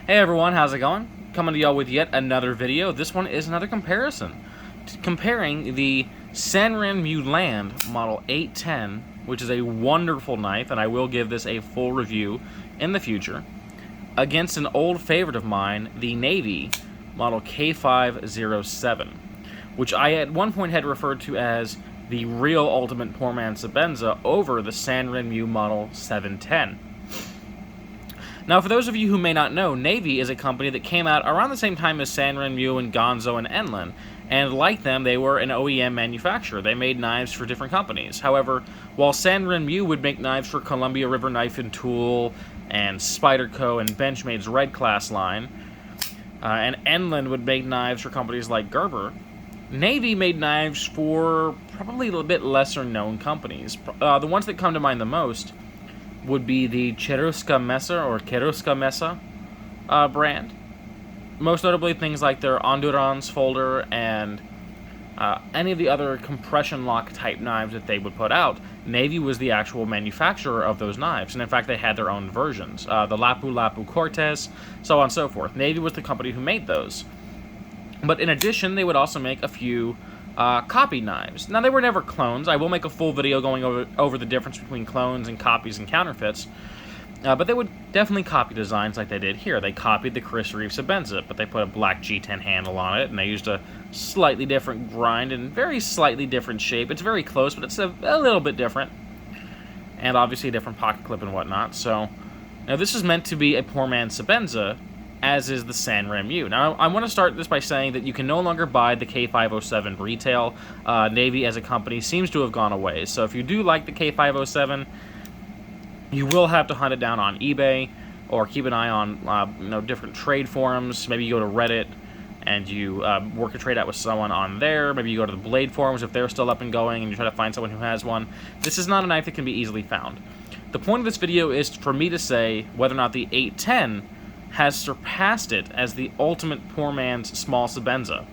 Hey everyone, how's it going? Coming to y'all with yet another video. This one is another comparison. Comparing the Sanrenmu Land Model 810, which is a wonderful knife, and I will give this a full review in the future, against an old favorite of mine, the Navy Model K-507, which I at one point had referred to as the real ultimate poor man Sebenza over the Sanrenmu Model 710. Now, for those of you who may not know, Navy is a company that came out around the same time as Sanrenmu and Gonzo and Enlin, and like them, they were an OEM manufacturer. They made knives for different companies. However, while Sanrenmu would make knives for Columbia River Knife and Tool, and Spyderco and Benchmade's Red Class line, and Enlin would make knives for companies like Gerber, Navy made knives for probably a little bit lesser-known companies. The ones that come to mind the most would be the Cheruska Mesa or Cheruska Mesa brand. Most notably things like their Endurance folder and any of the other compression lock type knives that they would put out. Navy was the actual manufacturer of those knives, and in fact they had their own versions. The Lapu Lapu Cortez, so on and so forth. Navy was the company who made those. But in addition, they would also make a few copy knives. Now, they were never clones. I will make a full video going over the difference between clones and copies and counterfeits. But they would definitely copy designs like they did here. They copied the Chris Reeve Sebenza, but they put a black G10 handle on it, and they used a slightly different grind and very slightly different shape. It's very close, but it's a little bit different. And obviously a different pocket clip and whatnot. So, now this is meant to be a poor man Sebenza, as is the Sanrenmu. Now, I want to start this by saying that you can no longer buy the K-507 retail. Navy as a company seems to have gone away. So if you do like the K-507, you will have to hunt it down on eBay, or keep an eye on different trade forums. Maybe you go to Reddit and you work a trade out with someone on there. Maybe you go to the Blade forums if they're still up and going, and you try to find someone who has one. This is not a knife that can be easily found. The point of this video is for me to say whether or not the 810 has surpassed it as the ultimate poor man's small Sebenza.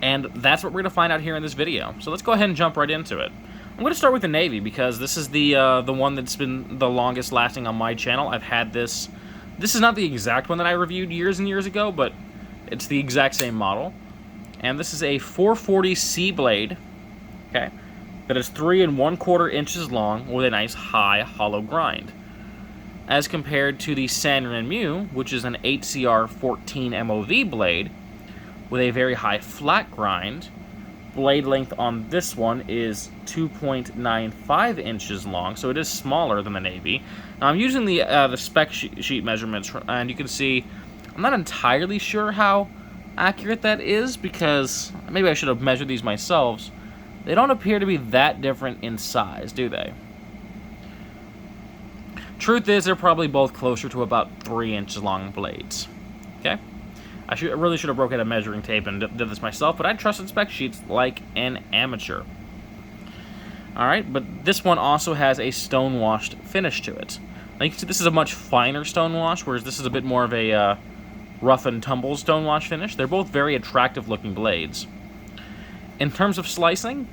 And that's what we're going to find out here in this video. So let's go ahead and jump right into it. I'm going to start with the Navy because this is the one that's been the longest lasting on my channel. I've had this. This is not the exact one that I reviewed years and years ago, but it's the exact same model. And this is a 440C blade, okay, that is 3 1/4 inches long with a nice high hollow grind, as compared to the Sanrenmu, which is an 8CR14 MOV blade with a very high flat grind. Blade length on this one is 2.95 inches long, so it is smaller than the Navy. Now, I'm using the spec sheet measurements, and you can see I'm not entirely sure how accurate that is, because maybe I should have measured these myself. They don't appear to be that different in size, do they? Truth is, they're probably both closer to about 3 inches long blades. Okay? I really should have broke out a measuring tape and did this myself, but I trusted spec sheets like an amateur. Alright, but this one also has a stone-washed finish to it. Now you can see this is a much finer stone-wash, whereas this is a bit more of a rough and tumble stone-wash finish. They're both very attractive-looking blades. In terms of slicing,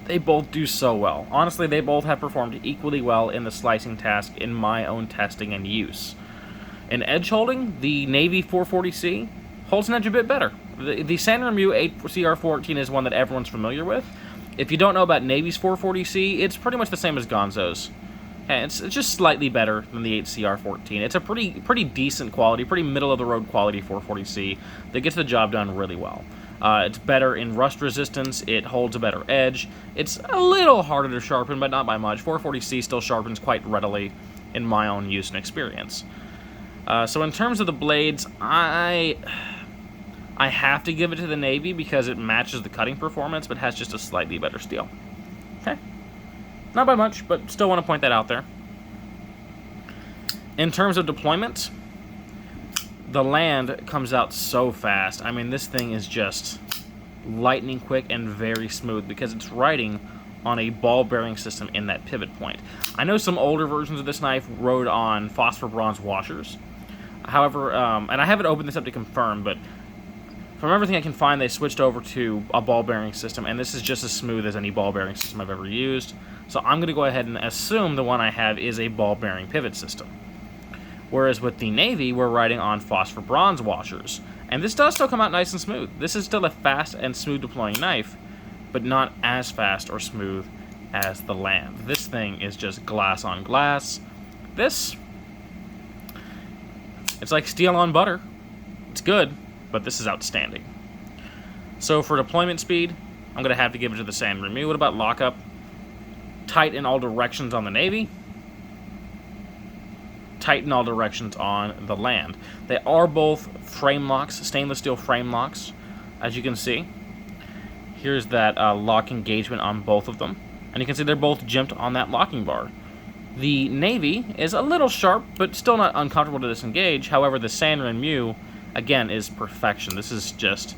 they both do so well. Honestly, they both have performed equally well in the slicing task in my own testing and use. In edge holding, the Navy 440C holds an edge a bit better. The Sanrenmu 8CR14 is one that everyone's familiar with. If you don't know about Navy's 440C, it's pretty much the same as Gonzo's. Okay, it's just slightly better than the 8CR14. It's a pretty decent quality, pretty middle-of-the-road quality 440C that gets the job done really well. It's better in rust resistance, it holds a better edge. It's a little harder to sharpen, but not by much. 440C still sharpens quite readily in my own use and experience. So in terms of the blades, I have to give it to the Navy because it matches the cutting performance, but has just a slightly better steel. Okay? Not by much, but still want to point that out there. In terms of deployment, the Land comes out so fast. I mean, this thing is just lightning quick and very smooth because it's riding on a ball bearing system in that pivot point. I know some older versions of this knife rode on phosphor bronze washers. However, and I haven't opened this up to confirm, but from everything I can find, they switched over to a ball bearing system, and this is just as smooth as any ball bearing system I've ever used. So I'm going to go ahead and assume the one I have is a ball bearing pivot system. Whereas with the Navy, we're riding on phosphor bronze washers. And this does still come out nice and smooth. This is still a fast and smooth deploying knife, but not as fast or smooth as the Land. This thing is just glass on glass. This, it's like steel on butter. It's good, but this is outstanding. So for deployment speed, I'm going to have to give it to the Sanrenmu. What about lockup? Tight in all directions on the Navy. Tight in all directions on the Land. They are both frame locks, stainless steel frame locks, as you can see. Here's that lock engagement on both of them. And you can see they're both jimped on that locking bar. The Navy is a little sharp, but still not uncomfortable to disengage. However, the Sanrenmu, again, is perfection. This is just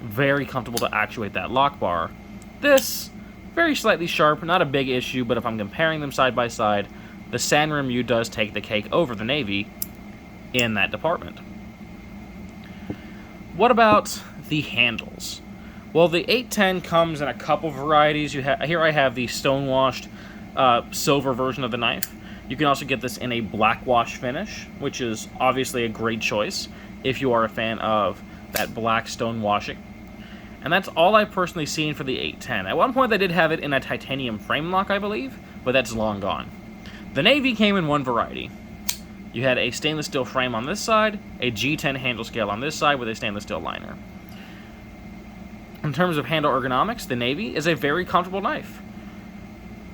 very comfortable to actuate that lock bar. This, very slightly sharp, not a big issue, but if I'm comparing them side by side, the Sanrenmu does take the cake over the Navy in that department. What about the handles? Well, the 810 comes in a couple varieties. Here I have the stonewashed silver version of the knife. You can also get this in a black wash finish, which is obviously a great choice if you are a fan of that black stone washing. And that's all I've personally seen for the 810. At one point, they did have it in a titanium frame lock, I believe, but that's long gone. The Navy came in one variety. You had a stainless steel frame on this side, a G10 handle scale on this side with a stainless steel liner. In terms of handle ergonomics, the Navy is a very comfortable knife.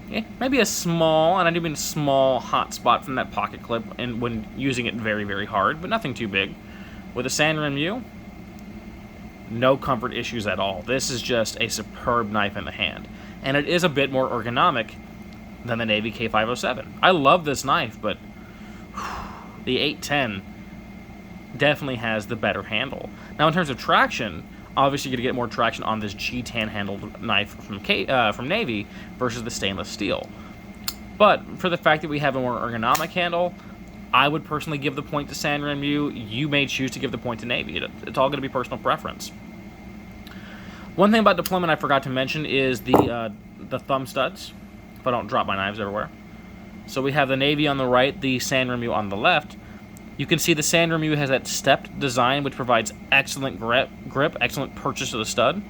Yeah, maybe a small, and I do mean small, hot spot from that pocket clip and when using it very, very hard, but nothing too big. With a Sanrenmu, no comfort issues at all. This is just a superb knife in the hand. And it is a bit more ergonomic than the Navy K-507. I love this knife, but the 810 definitely has the better handle. Now, in terms of traction, obviously you're going to get more traction on this G10 handled knife from Navy versus the stainless steel. But for the fact that we have a more ergonomic handle, I would personally give the point to Sanrenmu. You may choose to give the point to Navy. It's all going to be personal preference. One thing about deployment I forgot to mention is the Thumbstuds, if I don't drop my knives everywhere. So we have the Navy on the right, the Sanrenmu on the left. You can see the Sanrenmu has that stepped design, which provides excellent grip, excellent purchase of the stud.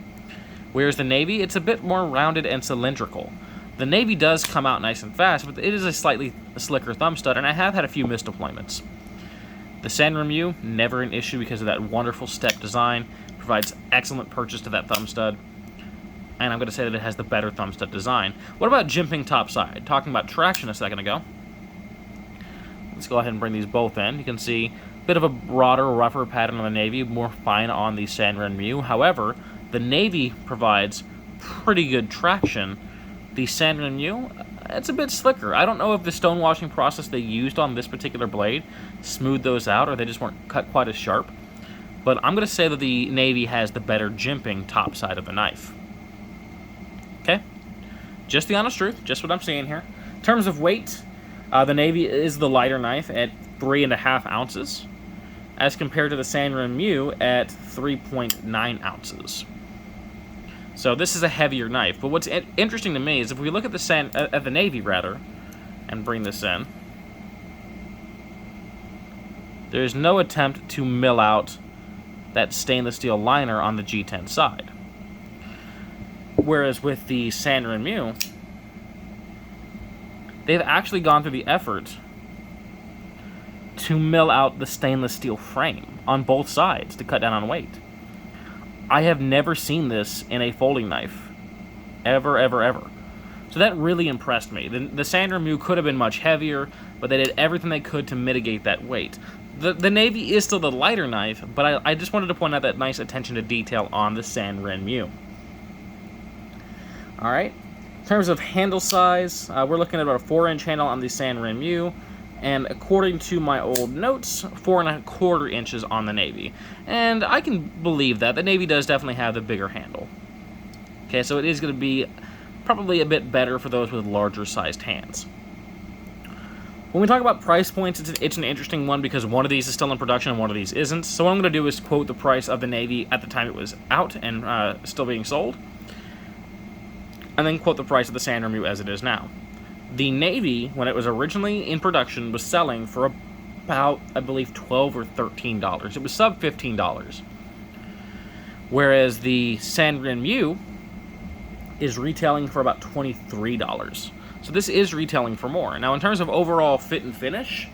Whereas the Navy, it's a bit more rounded and cylindrical. The Navy does come out nice and fast, but it is a slightly slicker thumb stud, and I have had a few missed deployments. The Sanrenmu, never an issue because of that wonderful step design, provides excellent purchase to that thumb stud, and I'm going to say that it has the better thumb stud design. What about jimping topside? Talking about traction a second ago. Let's go ahead and bring these both in. You can see a bit of a broader, rougher pattern on the Navy, more fine on the Sanrenmu. However, the Navy provides pretty good traction. The Sanrenmu, it's a bit slicker. I don't know if the stone washing process they used on this particular blade smoothed those out or they just weren't cut quite as sharp. But I'm going to say that the Navy has the better jimping top side of the knife. Okay? Just the honest truth, just what I'm seeing here. In terms of weight, the Navy is the lighter knife at 3.5 ounces, as compared to the Sanrenmu at 3.9 ounces. So this is a heavier knife. But what's interesting to me is if we look at the Navy rather, and bring this in, there's no attempt to mill out that stainless steel liner on the G10 side. Whereas with the Sanrenmu, they've actually gone through the effort to mill out the stainless steel frame on both sides to cut down on weight. I have never seen this in a folding knife. Ever, ever, ever. So that really impressed me. The Sanrenmu could have been much heavier, but they did everything they could to mitigate that weight. The Navy is still the lighter knife, but I just wanted to point out that nice attention to detail on the Sanrenmu. Alright, in terms of handle size, we're looking at about a 4-inch handle on the Sanrenmu, and according to my old notes, 4.25 inches on the Navy. And I can believe that. The Navy does definitely have the bigger handle. Okay, so it is going to be probably a bit better for those with larger sized hands. When we talk about price points, it's an interesting one because one of these is still in production and one of these isn't. So what I'm going to do is quote the price of the Navy at the time it was out and still being sold, and then quote the price of the Sanrenmu as it is now. The Navy, when it was originally in production, was selling for about, I believe, $12 or $13. It was sub $15. Whereas the Sanrenmu is retailing for about $23. So this is retailing for more. Now, in terms of overall fit and finish,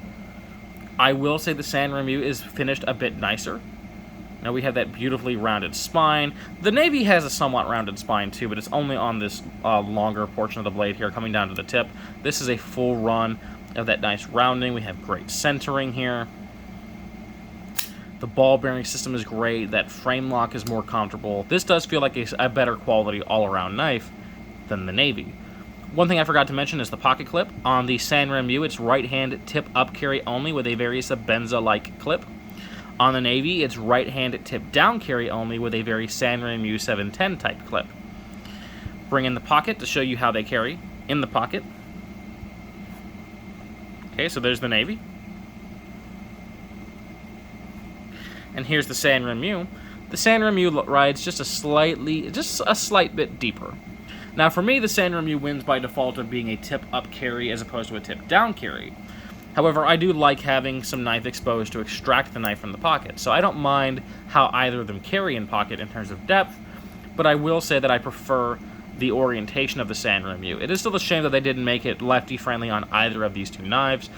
I will say the Sanrenmu is finished a bit nicer. Now we have that beautifully rounded spine. The Navy has a somewhat rounded spine too, but it's only on this longer portion of the blade here, coming down to the tip. This is a full run of that nice rounding. We have great centering here. The ball bearing system is great. That frame lock is more comfortable. This does feel like a better quality all-around knife than the Navy. One thing I forgot to mention is the pocket clip. On the Sanrenmu, it's right-hand tip up carry only with a very Sebenza-like clip. On the Navy, it's right-hand tip down carry only with a very Sanrenmu 710 type clip. Bring in the pocket to show you how they carry in the pocket. Okay, so there's the Navy. And here's the Sanrenmu. The Sanrenmu rides just a slight bit deeper. Now for me, the Sanrenmu wins by default of being a tip up carry as opposed to a tip down carry. However, I do like having some knife exposed to extract the knife from the pocket, so I don't mind how either of them carry in pocket in terms of depth, but I will say that I prefer the orientation of the Sanrenmu. It is still a shame that they didn't make it lefty-friendly on either of these two knives,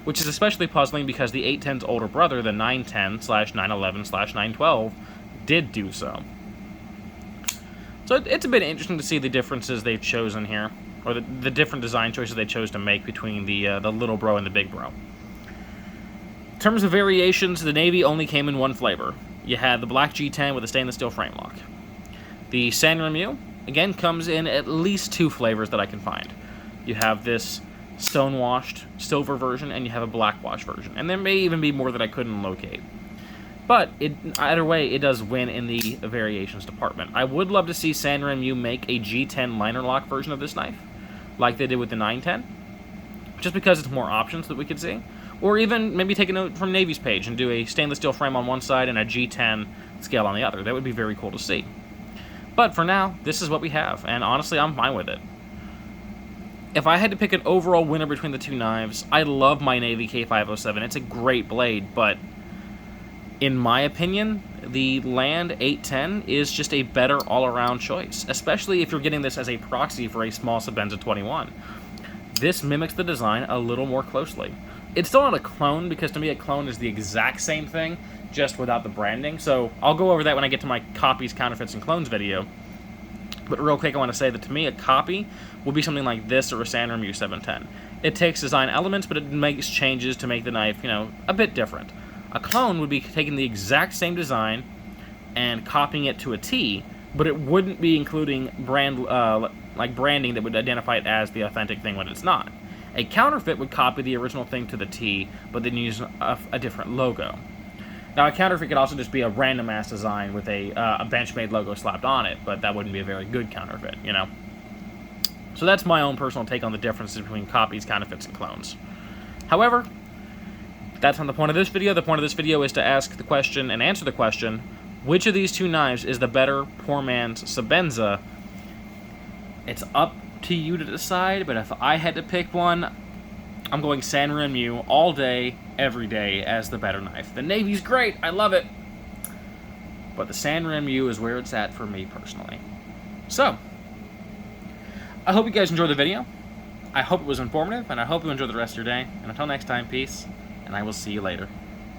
which is especially puzzling because the 810's older brother, the 910/911/912, did do so. So it's a bit interesting to see the differences they've chosen here, or the different design choices they chose to make between the little bro and the big bro. In terms of variations, the Navy only came in one flavor. You had the black G10 with a stainless steel frame lock. The Sanrenmu, again, comes in at least two flavors that I can find. You have this stone-washed silver version, and you have a black-wash version. And there may even be more that I couldn't locate. But either way, it does win in the variations department. I would love to see Sanrenmu make a G10 liner lock version of this knife, like they did with the 910, just because it's more options that we could see. Or even maybe take a note from Navy's page and do a stainless steel frame on one side and a G10 scale on the other. That would be very cool to see. But for now, this is what we have, and honestly, I'm fine with it. If I had to pick an overall winner between the two knives, I love my Navy K-507. It's a great blade, but in my opinion, the Land 810 is just a better all-around choice, especially if you're getting this as a proxy for a small Sebenza 21. This mimics the design a little more closely. It's still not a clone, because to me a clone is the exact same thing, just without the branding, so I'll go over that when I get to my copies, counterfeits, and clones video. But real quick, I want to say that to me, a copy will be something like this or a Sanrenmu 710. It takes design elements, but it makes changes to make the knife, a bit different. A clone would be taking the exact same design and copying it to a T, but it wouldn't be including branding that would identify it as the authentic thing when it's not. A counterfeit would copy the original thing to the T, but then use a different logo. Now, a counterfeit could also just be a random-ass design with a Benchmade logo slapped on it, but that wouldn't be a very good counterfeit, So that's my own personal take on the differences between copies, counterfeits, and clones. However, that's not the point of this video. The point of this video is to ask the question and answer the question, which of these two knives is the better poor man's Sebenza? It's up to you to decide, but if I had to pick one, I'm going Sanrenmu all day, every day as the better knife. The Navy's great, I love it, but the Sanrenmu is where it's at for me personally. So, I hope you guys enjoyed the video. I hope it was informative, and I hope you enjoy the rest of your day. And until next time, peace, and I will see you later.